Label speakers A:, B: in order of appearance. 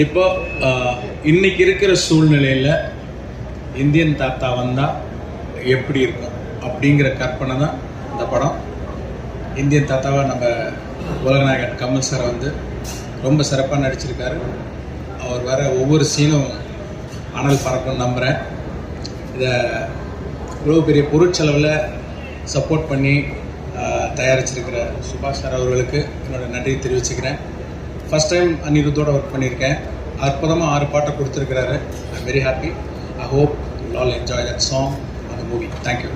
A: இப்போ இன்னைக்கு இருக்கிற சூழ்நிலையில் இந்தியன் தாத்தா வந்தால் எப்படி இருக்கும் அப்படிங்கிற கற்பனை தான் இந்த படம். இந்தியன் தாத்தாவை நம்ம உலகநாயகன் கமல் சார் வந்து ரொம்ப சிறப்பாக நடிச்சிருக்காரு. அவர் வர ஒவ்வொரு சீனும் அனல் பறக்கும்னு நம்புகிறேன். இதை இவ்வளோ பெரிய பொருட்செலவில் சப்போர்ட் பண்ணி தயாரிச்சிருக்கிற சுபாஷ் சார் அவர்களுக்கு என்னோடய நன்றி தெரிவிச்சுக்கிறேன். ஃபஸ்ட் டைம் அனிருத்தோட ஒர்க் பண்ணியிருக்கேன். அற்புதமாக 6 பாட்டை கொடுத்துருக்கிறாரு. I am very happy. I hope you all enjoy that song அந்த மூவி. தேங்க்யூ.